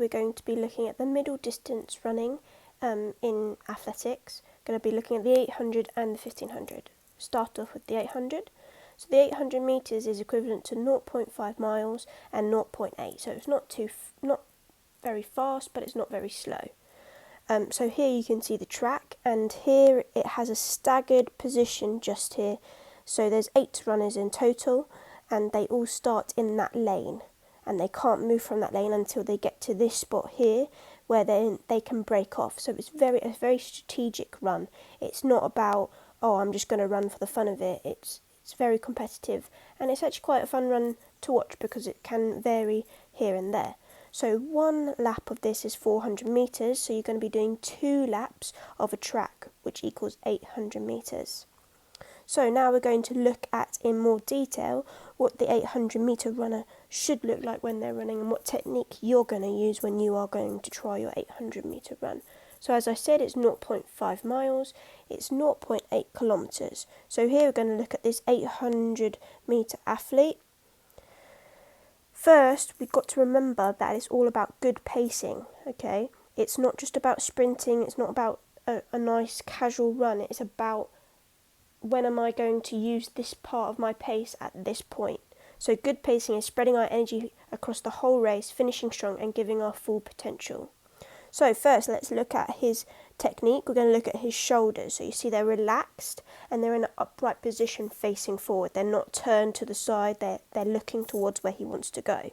we're going to be looking at the middle distance running in athletics. Going to be looking at the 800 and the 1500. Start off with the 800. So the 800 metres is equivalent to 0.5 miles and 0.8. So it's not very fast, but it's not very slow. So here you can see the track, and here it has a staggered position just here. So there's 8 runners in total, and they all start in that lane, and they can't move from that lane until they get to this spot here, where they can break off. So it's a very strategic run. It's not about, oh, I'm just going to run for the fun of it. It's very competitive, and it's actually quite a fun run to watch because it can vary here and there. So one lap of this is 400 metres, so you're going to be doing 2 laps of a track, which equals 800 metres. So now we're going to look at in more detail what the 800 metre runner should look like when they're running and what technique you're going to use when you are going to try your 800 metre run. So as I said, it's 0.5 miles, it's 0.8 kilometres. So here we're going to look at this 800 metre athlete. First, we've got to remember that it's all about good pacing, okay? It's not just about sprinting, it's not about a nice casual run, it's about when am I going to use this part of my pace at this point. So good pacing is spreading our energy across the whole race, finishing strong and giving our full potential. So first, let's look at his technique. We're going to look at his shoulders. So you see they're relaxed and they're in an upright position facing forward. They're not turned to the side, they're looking towards where he wants to go.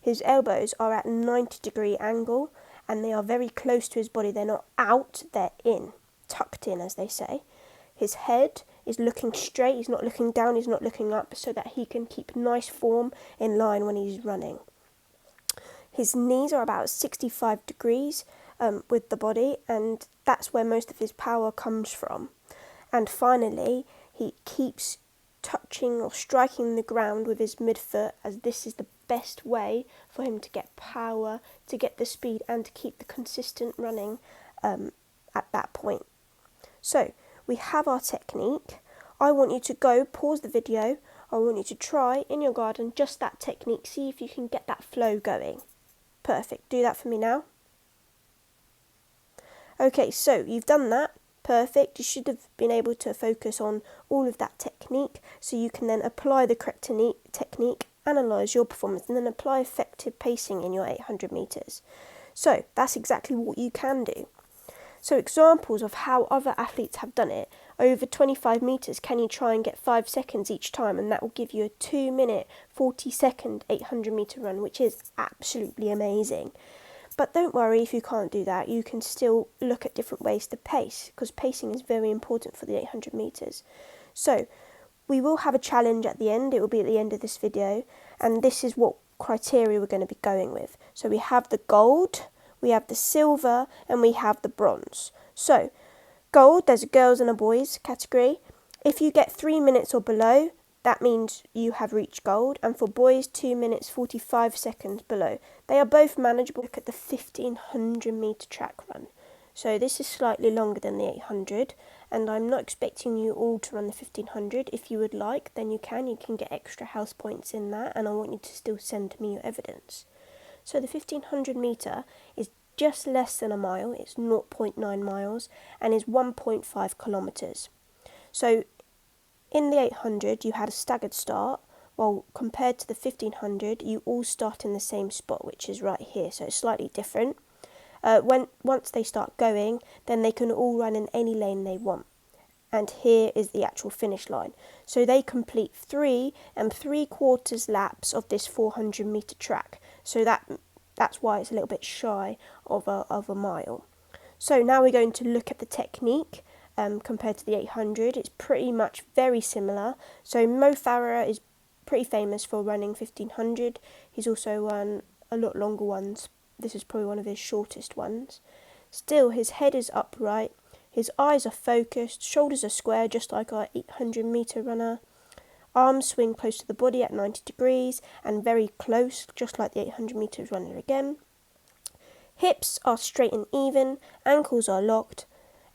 His elbows are at a 90-degree angle and they are very close to his body. They're not out, they're in, tucked in as they say. His head is looking straight, he's not looking down, he's not looking up, so that he can keep nice form in line when he's running. His knees are about 65 degrees with the body, and that's where most of his power comes from. And finally, he keeps touching or striking the ground with his midfoot, as this is the best way for him to get power, to get the speed, and to keep the consistent running at that point. So, we have our technique. I want you to go, pause the video. I want you to try in your garden just that technique. See if you can get that flow going. Perfect. Do that for me now. Okay, so you've done that. Perfect. You should have been able to focus on all of that technique so you can then apply the correct technique, analyse your performance, and then apply effective pacing in your 800 metres. So that's exactly what you can do. So examples of how other athletes have done it: over 25 metres, can you try and get 5 seconds each time, and that will give you a 2-minute, 40-second 800 metre run, which is absolutely amazing. But don't worry if you can't do that, you can still look at different ways to pace, because pacing is very important for the 800 metres. So we will have a challenge at the end, it will be at the end of this video, and this is what criteria we're going to be going with. So we have the gold, we have the silver, and we have the bronze. So, gold, there's a girls and a boys category. If you get 3 minutes or below, that means you have reached gold. And for boys, 2 minutes, 45 seconds below. They are both manageable. Look at the 1500 metre track run. So this is slightly longer than the 800. And I'm not expecting you all to run the 1500. If you would like, then you can get extra house points in that. And I want you to still send me your evidence. So the 1500 metre is just less than a mile, it's 0.9 miles, and is 1.5 kilometres. So in the 800 you had a staggered start, while compared to the 1500 you all start in the same spot, which is right here, so it's slightly different. Once they start going, then they can all run in any lane they want. And here is the actual finish line. So they complete 3 3/4 laps of this 400 metre track. So that's why it's a little bit shy of a mile. So now we're going to look at the technique compared to the 800. It's pretty much very similar. So Mo Farah is pretty famous for running 1500. He's also run a lot longer ones. This is probably one of his shortest ones. Still, his head is upright. His eyes are focused, shoulders are square, just like our 800 metre runner. Arms swing close to the body at 90 degrees and very close, just like the 800 metres runner again. Hips are straight and even, ankles are locked,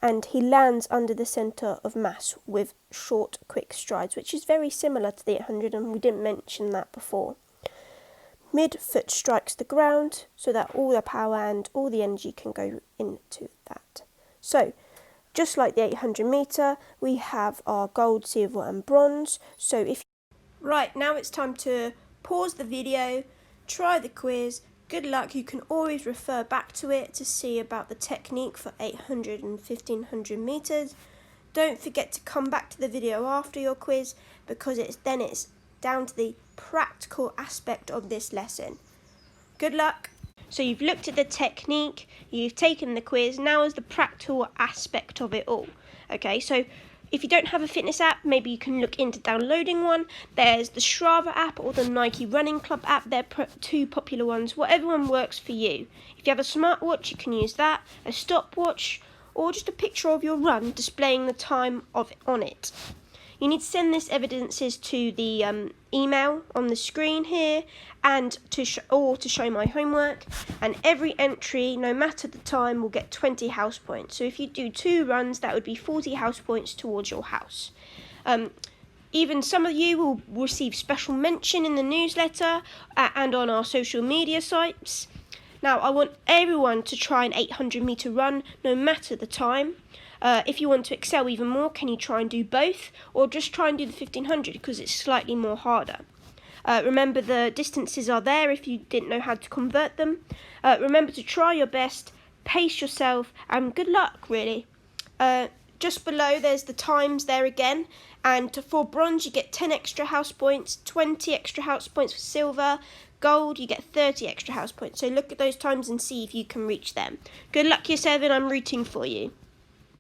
and he lands under the centre of mass with short, quick strides, which is very similar to the 800, and we didn't mention that before. mid-foot strikes the ground so that all the power and all the energy can go into that. So, just like the 800 metre, we have our gold, silver and bronze. So right, now it's time to pause the video, try the quiz. Good luck, you can always refer back to it to see about the technique for 800 and 1500 metres. Don't forget to come back to the video after your quiz, because it's down to the practical aspect of this lesson. Good luck. So you've looked at the technique, you've taken the quiz, now is the practical aspect of it all. Okay, so if you don't have a fitness app, maybe you can look into downloading one. There's the Strava app or the Nike Running Club app. They're two popular ones. Whatever one works for you. If you have a smartwatch, you can use that, a stopwatch, or just a picture of your run displaying the time on it. You need to send this evidences to the email on the screen here, and to show my homework. And every entry, no matter the time, will get 20 house points. So if you do 2 runs, that would be 40 house points towards your house. Even some of you will receive special mention in the newsletter and on our social media sites. Now, I want everyone to try an 800 metre run, no matter the time. If you want to excel even more, can you try and do both, or just try and do the 1500 because it's slightly more harder. Remember, the distances are there if you didn't know how to convert them. Remember to try your best, pace yourself, and good luck, really. Just below, there's the times there again, and for bronze you get 10 extra house points, 20 extra house points for silver. Gold, you get 30 extra house points. So look at those times and see if you can reach them. Good luck, Year 7, I'm rooting for you.